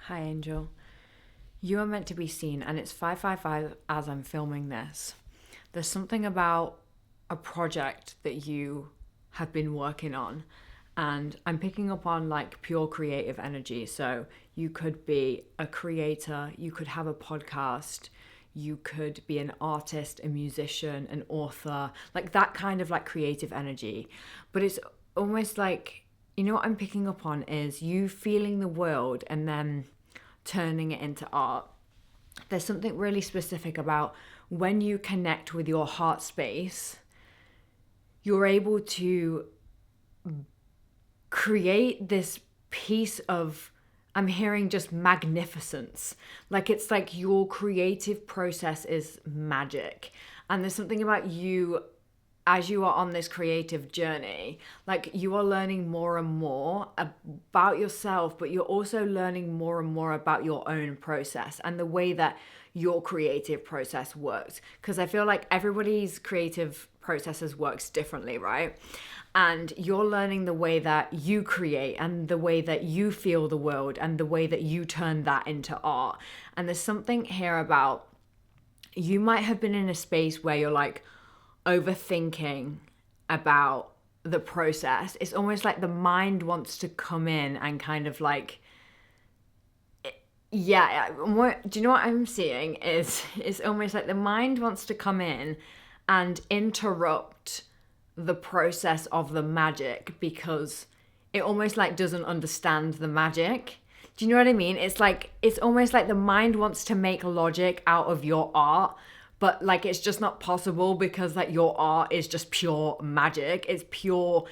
Hi, Angel. You are meant to be seen, and it's 5:55 as I'm filming this. There's something about a project that you have been working on, and I'm picking up on like pure creative energy. So you could be a creator, you could have a podcast, you could be an artist, a musician, an author, like that kind of like creative energy. But it's almost like, what I'm picking up on is you feeling the world and then turning it into art. There's something really specific about when you connect with your heart space, you're able to create this piece of, I'm hearing just magnificence. Like it's like your creative process is magic. And there's something about you as you are on this creative journey, like you are learning more and more about yourself, but you're also learning more and more about your own process and the way that your creative process works. Because I feel like everybody's creative processes works differently, right? And you're learning the way that you create and the way that you feel the world and the way that you turn that into art. And there's something here about you might have been in a space where you're like, overthinking about the process. It's almost like the mind wants to come in and kind of like, yeah, do you know what I'm seeing is it's almost like the mind wants to come in and interrupt the process of the magic because it almost like doesn't understand the magic. Do you know what I mean? It's almost like the mind wants to make logic out of your art, but like it's just not possible because like your art is just pure magic. It's pure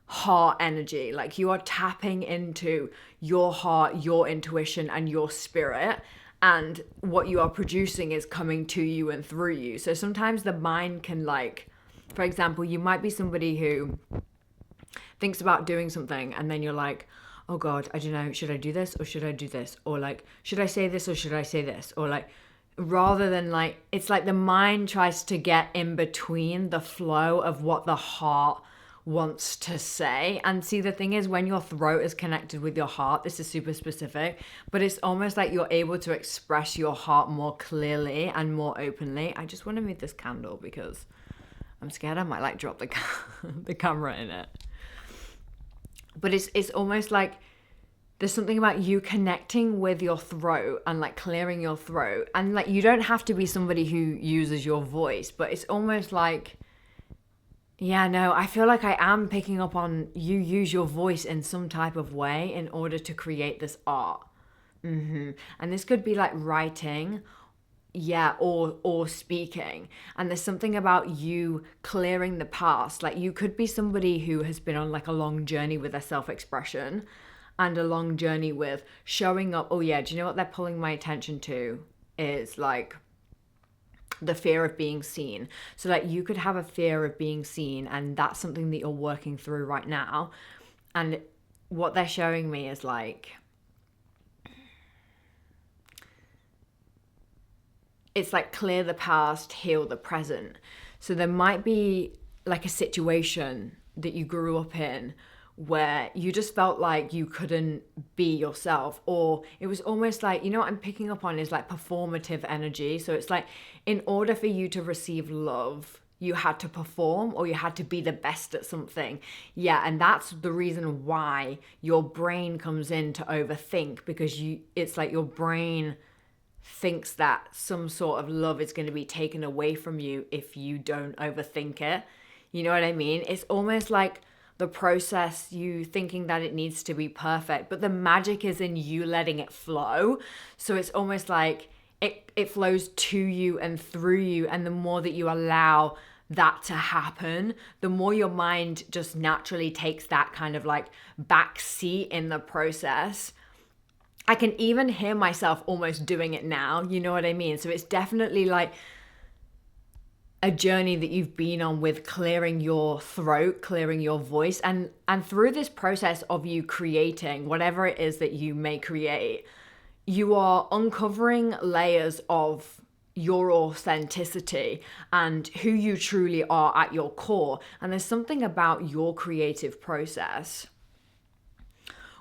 heart energy. Like you are tapping into your heart, your intuition, and your spirit, and what you are producing is coming to you and through you. So sometimes the mind can, like, for example, you might be somebody who thinks about doing something and then you're like, oh God, I don't know, should I do this or should I do this? Or like, should I say this or should I say this? Or like, rather than like, it's like the mind tries to get in between the flow of what the heart wants to say. And see, the thing is, when your throat is connected with your heart, this is super specific, but it's almost like you're able to express your heart more clearly and more openly. I just want to move this candle because I'm scared I might like drop the camera in it. But it's almost like there's something about you connecting with your throat and like clearing your throat. And like you don't have to be somebody who uses your voice, but it's almost like, yeah, no, I feel like I am picking up on you use your voice in some type of way in order to create this art. And this could be like writing, yeah, or speaking. And there's something about you clearing the past. Like you could be somebody who has been on like a long journey with their self-expression and a long journey with showing up. Oh yeah, do you know what they're pulling my attention to is like the fear of being seen. So like you could have a fear of being seen, and that's something that you're working through right now. And what they're showing me is like, it's like clear the past, heal the present. So there might be like a situation that you grew up in where you just felt like you couldn't be yourself, or it was almost like, what I'm picking up on is like performative energy. So it's like, in order for you to receive love, you had to perform or you had to be the best at something. Yeah, and that's the reason why your brain comes in to overthink, because it's like your brain thinks that some sort of love is going to be taken away from you if you don't overthink it. You know what I mean? It's almost like the process, you thinking that it needs to be perfect, but the magic is in you letting it flow. So it's almost like it flows to you and through you. And the more that you allow that to happen, the more your mind just naturally takes that kind of like back seat in the process. I can even hear myself almost doing it now. You know what I mean? So it's definitely like a journey that you've been on with clearing your throat, clearing your voice. And through this process of you creating whatever it is that you may create, you are uncovering layers of your authenticity and who you truly are at your core. And there's something about your creative process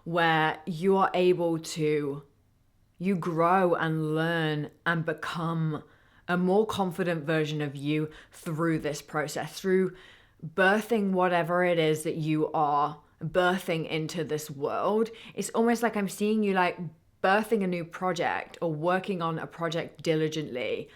where you are able to You grow and learn and become a more confident version of you through this process, through birthing whatever it is that you are birthing into this world. It's almost like I'm seeing you like birthing a new project or working on a project diligently.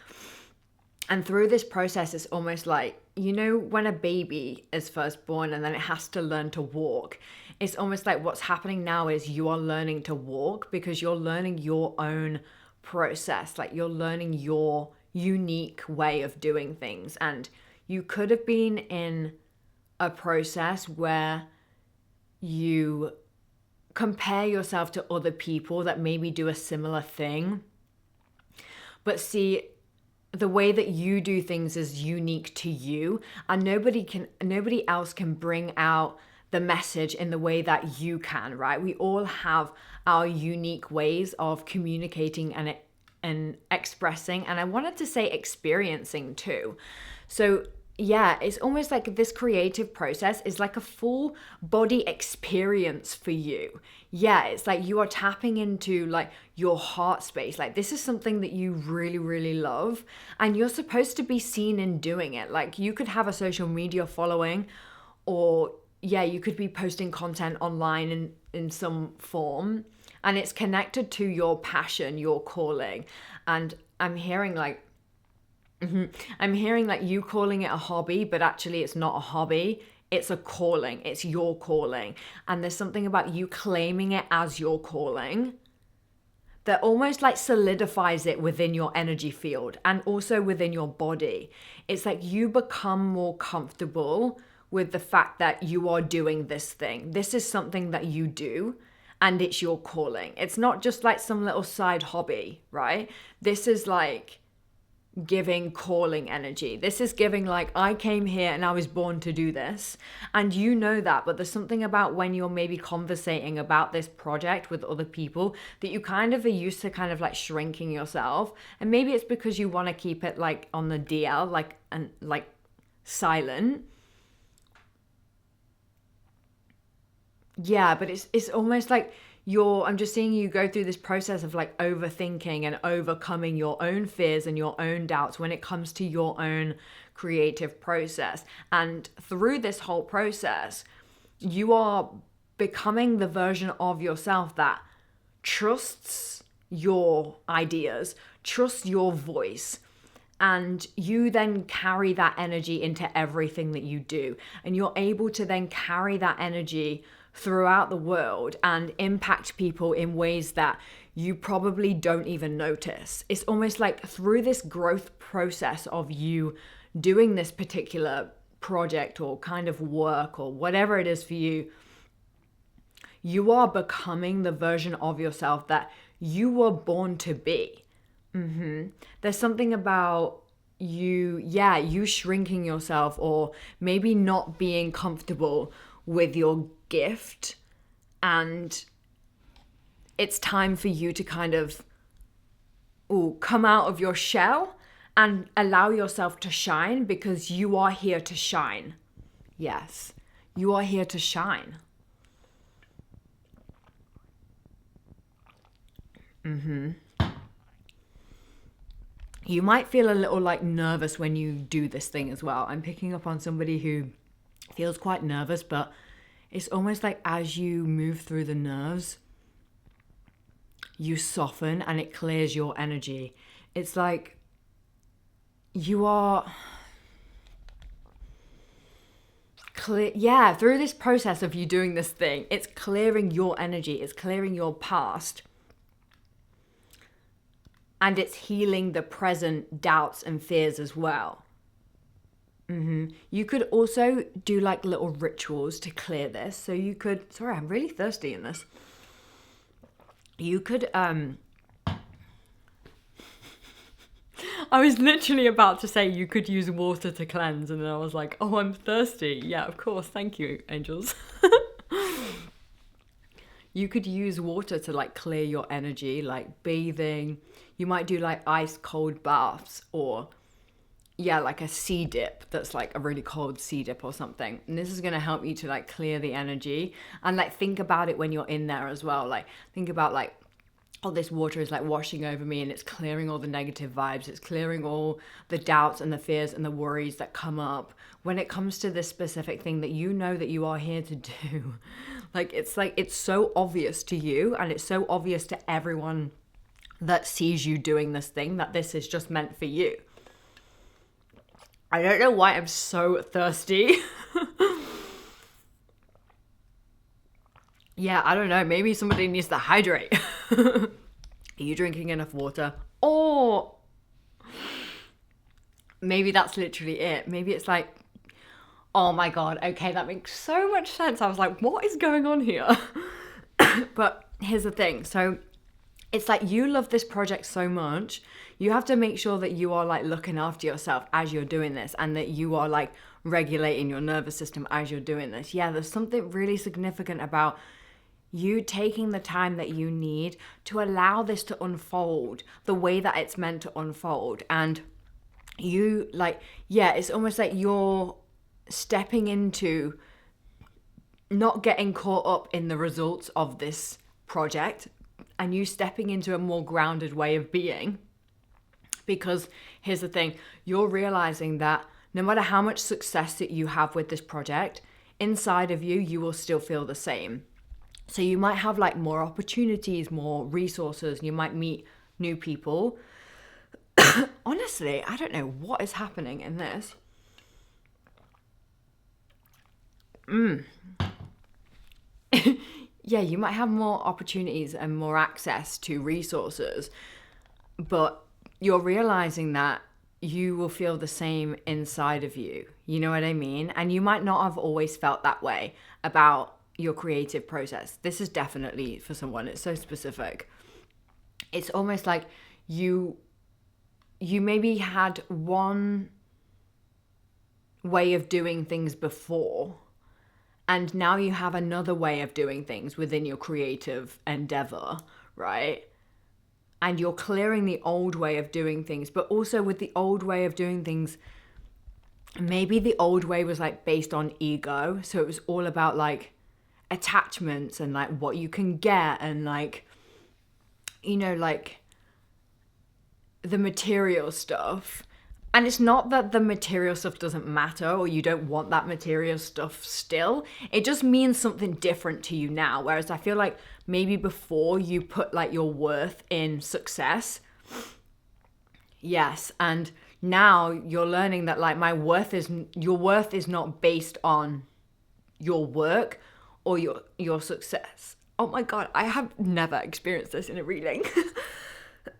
And through this process, it's almost like, you know, when a baby is first born and then it has to learn to walk, it's almost like what's happening now is you are learning to walk because you're learning your own process. Like you're learning your unique way of doing things. And you could have been in a process where you compare yourself to other people that maybe do a similar thing. But see, the way that you do things is unique to you, and nobody else can bring out the message in the way that you can, right? We all have our unique ways of communicating and expressing, and I wanted to say experiencing too. So yeah, it's almost like this creative process is like a full body experience for you. Yeah, it's like you are tapping into like your heart space. Like this is something that you really, really love, and you're supposed to be seen in doing it. Like you could have a social media following, or yeah, you could be posting content online in some form, and it's connected to your passion, your calling. And I'm hearing like you calling it a hobby, but actually it's not a hobby. It's a calling. It's your calling. And there's something about you claiming it as your calling that almost like solidifies it within your energy field and also within your body. It's like you become more comfortable with the fact that you are doing this thing. This is something that you do, and it's your calling. It's not just like some little side hobby, right? This is like giving calling energy. This is giving like, I came here and I was born to do this, and you know that. But there's something about when you're maybe conversating about this project with other people that you kind of are used to kind of like shrinking yourself, and maybe it's because you want to keep it like on the DL, like and like silent. Yeah, but it's almost like I'm just seeing you go through this process of like overthinking and overcoming your own fears and your own doubts when it comes to your own creative process. And through this whole process, you are becoming the version of yourself that trusts your ideas, trusts your voice. And you then carry that energy into everything that you do. And you're able to then carry that energy throughout the world and impact people in ways that you probably don't even notice. It's almost like through this growth process of you doing this particular project or kind of work or whatever it is for you, you are becoming the version of yourself that you were born to be. There's something about you shrinking yourself, or maybe not being comfortable with your gift, and it's time for you to kind of come out of your shell and allow yourself to shine, because you are here to shine. Yes, you are here to shine. You might feel a little like nervous when you do this thing as well. I'm picking up on somebody who feels quite nervous, but it's almost like as you move through the nerves, you soften and it clears your energy. It's like you are clear. Yeah, through this process of you doing this thing, it's clearing your energy, it's clearing your past, and it's healing the present doubts and fears as well. You could also do like little rituals to clear this. So you could, sorry, I'm really thirsty in this. You could, I was literally about to say you could use water to cleanse, and then I was like, oh, I'm thirsty. Yeah, of course. Thank you, angels. You could use water to like clear your energy, like bathing. You might do like ice cold baths, or like a sea dip that's like a really cold sea dip or something. And this is going to help you to like clear the energy, and like think about it when you're in there as well. Like think about like all this water is like washing over me and it's clearing all the negative vibes. It's clearing all the doubts and the fears and the worries that come up when it comes to this specific thing that you know that you are here to do. Like it's so obvious to you, and it's so obvious to everyone that sees you doing this thing that this is just meant for you. I don't know why I'm so thirsty. Yeah, I don't know. Maybe somebody needs to hydrate. Are you drinking enough water? Or maybe that's literally it. Maybe it's like, oh my God, okay, that makes so much sense. I was like, what is going on here? But here's the thing. So it's like you love this project so much. You have to make sure that you are like looking after yourself as you're doing this, and that you are like regulating your nervous system as you're doing this. Yeah, there's something really significant about you taking the time that you need to allow this to unfold the way that it's meant to unfold. And you like, yeah, it's almost like you're stepping into not getting caught up in the results of this project, and you stepping into a more grounded way of being. Because here's the thing, you're realizing that no matter how much success that you have with this project, inside of you, you will still feel the same. So you might have like more opportunities, more resources, you might meet new people. Honestly, I don't know what is happening in this. Yeah, you might have more opportunities and more access to resources, but you're realizing that you will feel the same inside of you. You know what I mean? And you might not have always felt that way about your creative process. This is definitely for someone. It's so specific. It's almost like you maybe had one way of doing things before, and now you have another way of doing things within your creative endeavor, right? And you're clearing the old way of doing things, but also with the old way of doing things, maybe the old way was like based on ego. So it was all about like attachments and like what you can get and like, you know, like the material stuff. And it's not that the material stuff doesn't matter or you don't want that material stuff still. It just means something different to you now. Whereas I feel like maybe before you put like your worth in success. Yes. And now you're learning that like your worth is not based on your work or your success. Oh my God, I have never experienced this in a reading.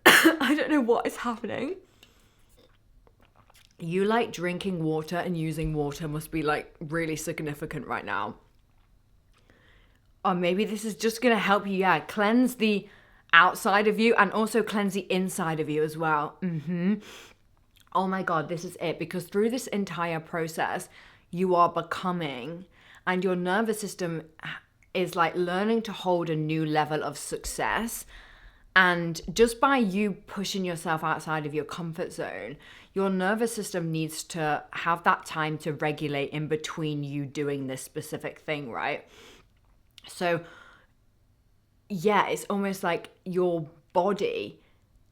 I don't know what is happening. You like drinking water and using water must be like really significant right now. Or maybe this is just going to help you, cleanse the outside of you and also cleanse the inside of you as well. Oh my God, this is it. Because through this entire process, you are becoming, and your nervous system is like learning to hold a new level of success. And just by you pushing yourself outside of your comfort zone, your nervous system needs to have that time to regulate in between you doing this specific thing, right? So, yeah, it's almost like your body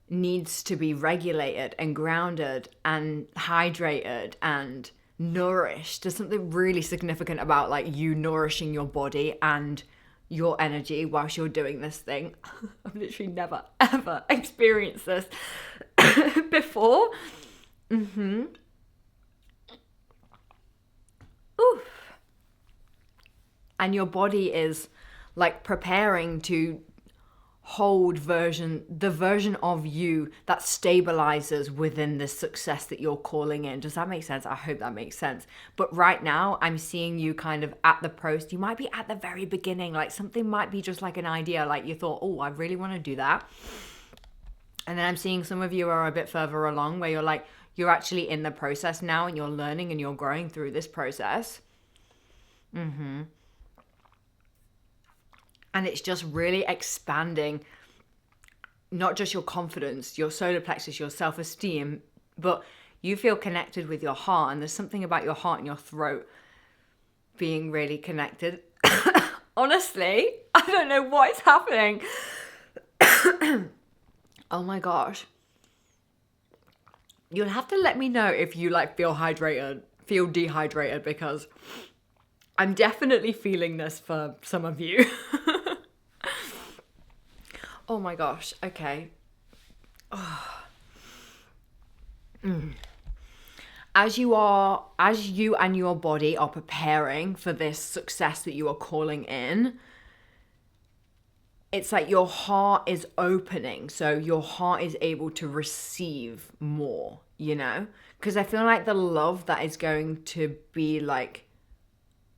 needs to be regulated and grounded and hydrated and nourished. There's something really significant about like you nourishing your body and your energy whilst you're doing this thing. I've literally never ever experienced this before. Oof. And your body is like preparing to hold the version of you that stabilizes within the success that you're calling in. Does that make sense? I hope that makes sense. But right now I'm seeing you kind of at the post. You might be at the very beginning, like something might be just like an idea, like you thought, oh, I really want to do that. And then I'm seeing some of you are a bit further along where you're like, you're actually in the process now and you're learning and you're growing through this process. And it's just really expanding not just your confidence, your solar plexus, your self-esteem, but you feel connected with your heart. And there's something about your heart and your throat being really connected. Honestly, I don't know what is happening. Oh my gosh. You'll have to let me know if you like feel dehydrated, because I'm definitely feeling this for some of you. Oh my gosh. Okay. As you and your body are preparing for this success that you are calling in, it's like your heart is opening, so your heart is able to receive more, you know? Because I feel like the love that is going to be like,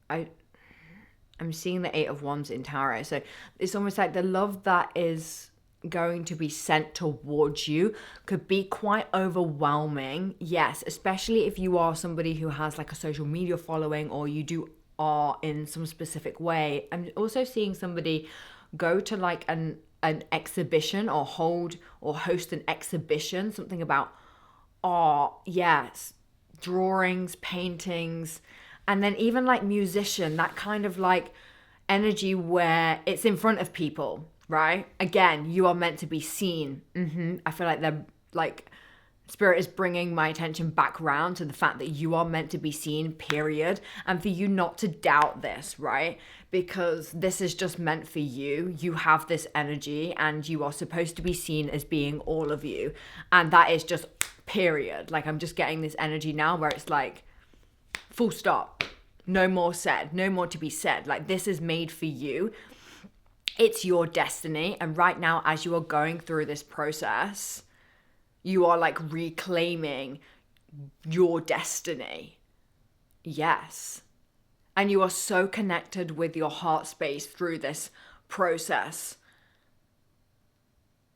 I'm seeing the Eight of Wands in tarot, so it's almost like the love that is going to be sent towards you could be quite overwhelming. Yes, especially if you are somebody who has like a social media following, or you do art in some specific way. I'm also seeing somebody go to like an exhibition, or host an exhibition, something about art, yes, drawings, paintings, and then even like musician, that kind of like energy where it's in front of people, right? Again, you are meant to be seen. I feel like they're like, Spirit is bringing my attention back round to the fact that you are meant to be seen, period. And for you not to doubt this, right? Because this is just meant for you. You have this energy and you are supposed to be seen as being all of you. And that is just period. Like, I'm just getting this energy now where it's like, full stop. No more said. No more to be said. Like, this is made for you. It's your destiny. And right now, as you are going through this process, you are like reclaiming your destiny. Yes. And you are so connected with your heart space through this process.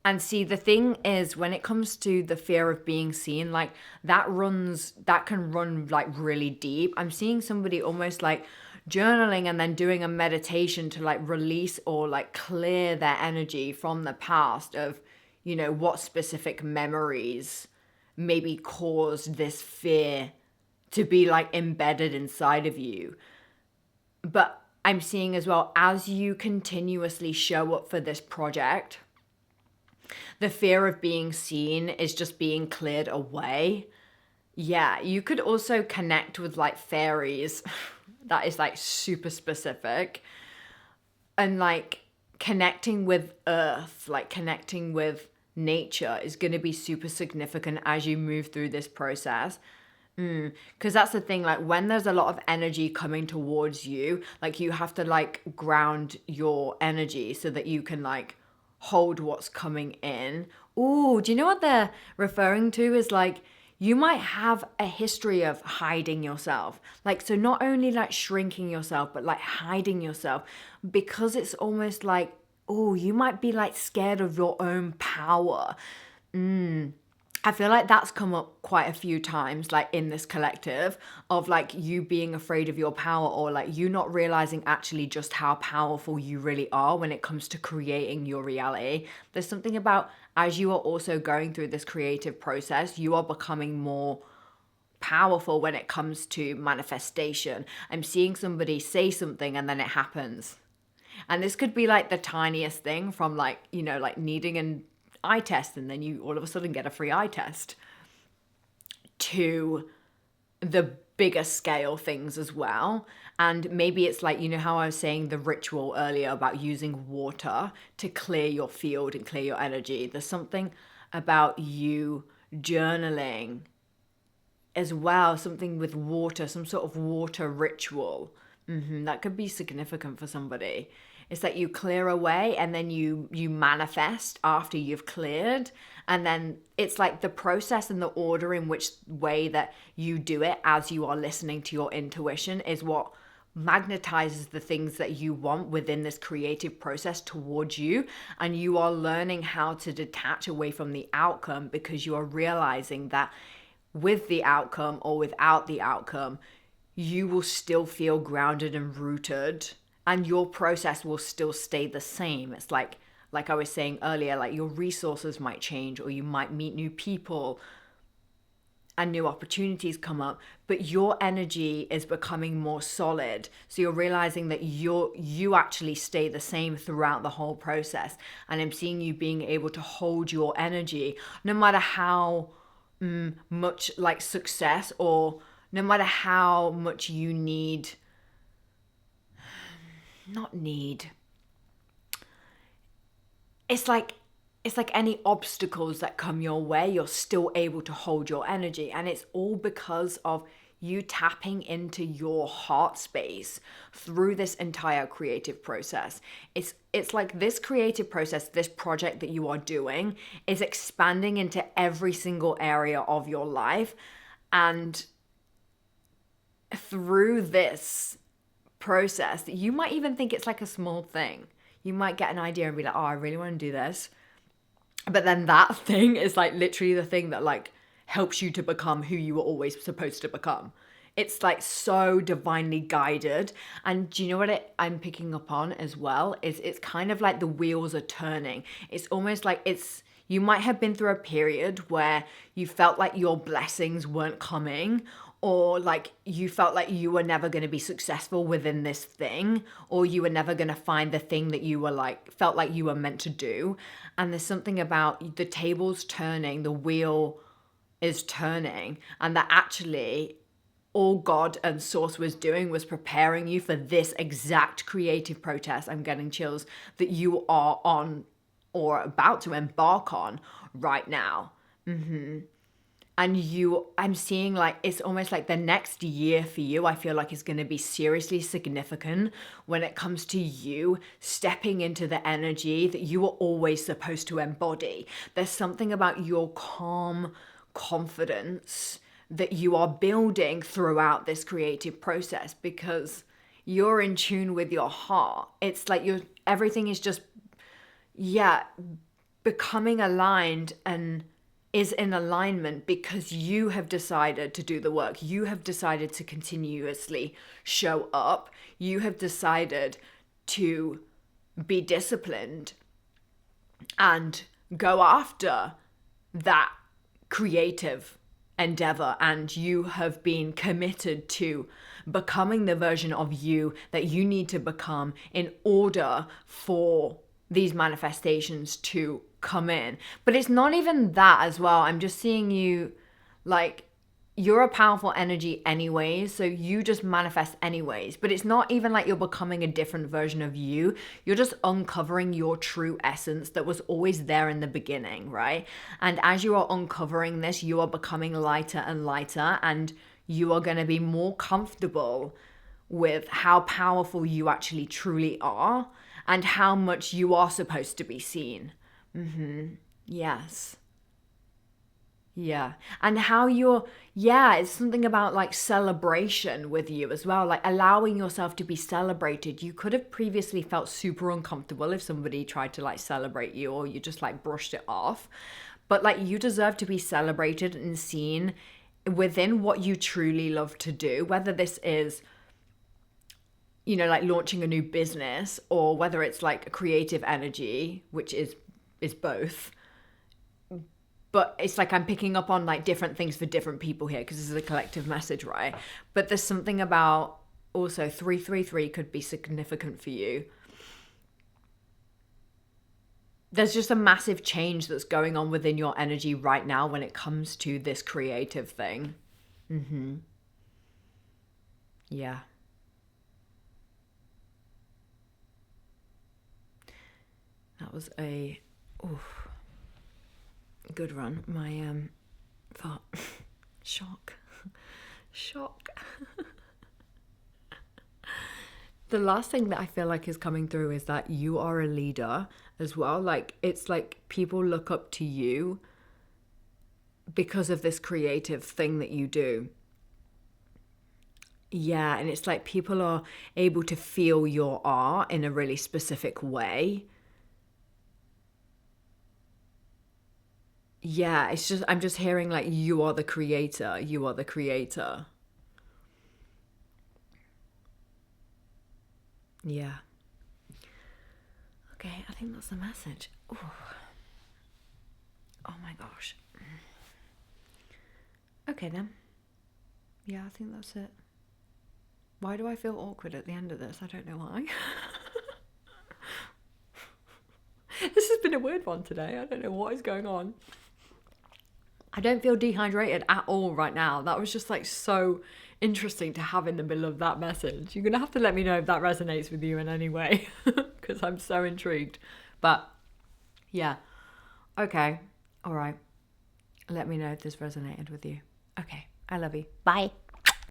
And see, the thing is, when it comes to the fear of being seen, like that can run like really deep. I'm seeing somebody almost like journaling and then doing a meditation to like release or like clear their energy from the past of, you know, what specific memories maybe caused this fear to be like embedded inside of you. But I'm seeing as well, as you continuously show up for this project, the fear of being seen is just being cleared away. Yeah, you could also connect with like fairies. That is like super specific. And like connecting with earth, like connecting with nature is going to be super significant as you move through this process. Because that's the thing, like when there's a lot of energy coming towards you, like you have to like ground your energy so that you can like hold what's coming in. Ooh, do you know what they're referring to is like, you might have a history of hiding yourself. Like, so not only like shrinking yourself, but like hiding yourself, because it's almost like, oh, you might be like scared of your own power. I feel like that's come up quite a few times, like in this collective, of like you being afraid of your power, or like you not realizing actually just how powerful you really are when it comes to creating your reality. There's something about, as you are also going through this creative process, you are becoming more powerful when it comes to manifestation. I'm seeing somebody say something and then it happens. And this could be like the tiniest thing, from like, you know, like needing an eye test and then you all of a sudden get a free eye test, to the bigger scale things as well. And maybe it's like, you know how I was saying the ritual earlier about using water to clear your field and clear your energy. There's something about you journaling as well, something with water, some sort of water ritual. That could be significant for somebody. It's that you clear away and then you manifest after you've cleared. And then it's like the process and the order in which way that you do it as you are listening to your intuition is what magnetizes the things that you want within this creative process towards you. And you are learning how to detach away from the outcome, because you are realizing that with the outcome or without the outcome, you will still feel grounded and rooted, and your process will still stay the same. It's like I was saying earlier, like your resources might change, or you might meet new people, and new opportunities come up, but your energy is becoming more solid. So you're realizing that you actually stay the same throughout the whole process. And I'm seeing you being able to hold your energy no matter how much like success, or no matter how much you need, not need. It's like any obstacles that come your way, you're still able to hold your energy. And it's all because of you tapping into your heart space through this entire creative process. It's like this creative process, this project that you are doing is expanding into every single area of your life. And through this process, you might even think it's like a small thing. You might get an idea and be like, oh, I really want to do this. But then that thing is like literally the thing that like helps you to become who you were always supposed to become. It's like so divinely guided. And do you know what I'm picking up on as well? Is it's kind of like the wheels are turning. It's almost like you might have been through a period where you felt like your blessings weren't coming, or like you felt like you were never going to be successful within this thing, or you were never going to find the thing that you were like, felt like you were meant to do. And there's something about the tables turning, the wheel is turning, and that actually all God and Source was doing was preparing you for this exact creative process. I'm getting chills, that you are on or about to embark on right now. And I'm seeing like, it's almost like the next year for you, I feel like is going to be seriously significant when it comes to you stepping into the energy that you were always supposed to embody. There's something about your calm confidence that you are building throughout this creative process, because you're in tune with your heart. It's like everything is just, becoming aligned and is in alignment because you have decided to do the work. You have decided to continuously show up. You have decided to be disciplined and go after that creative endeavor. And you have been committed to becoming the version of you that you need to become in order for these manifestations to come in. But it's not even that as well. I'm just seeing you like, you're a powerful energy anyways, so you just manifest anyways. But it's not even like you're becoming a different version of you. You're just uncovering your true essence that was always there in the beginning, right? And as you are uncovering this, you are becoming lighter and lighter, and you are going to be more comfortable with how powerful you actually truly are and how much you are supposed to be seen. Yes. Yeah. And how it's something about like celebration with you as well, like allowing yourself to be celebrated. You could have previously felt super uncomfortable if somebody tried to like celebrate you, or you just like brushed it off. But like, you deserve to be celebrated and seen within what you truly love to do, whether this is, like launching a new business, or whether it's like a creative energy, which is both. But it's like I'm picking up on like different things for different people here, because this is a collective message, right? But there's something about also 333 could be significant for you. There's just a massive change that's going on within your energy right now when it comes to this creative thing. Yeah. That was a good run. My thought shock. The last thing that I feel like is coming through is that you are a leader as well. Like, it's like people look up to you because of this creative thing that you do. Yeah, and it's like people are able to feel your art in a really specific way. Yeah, it's just, I'm just hearing like, you are the creator. You are the creator. Yeah. Okay, I think that's the message. Ooh. Oh my gosh. Okay then. Yeah, I think that's it. Why do I feel awkward at the end of this? I don't know why. This has been a weird one today. I don't know what is going on. I don't feel dehydrated at all right now. That was just like so interesting to have in the middle of that message. You're going to have to let me know if that resonates with you in any way because I'm so intrigued. But yeah. Okay. All right. Let me know if this resonated with you. Okay. I love you. Bye.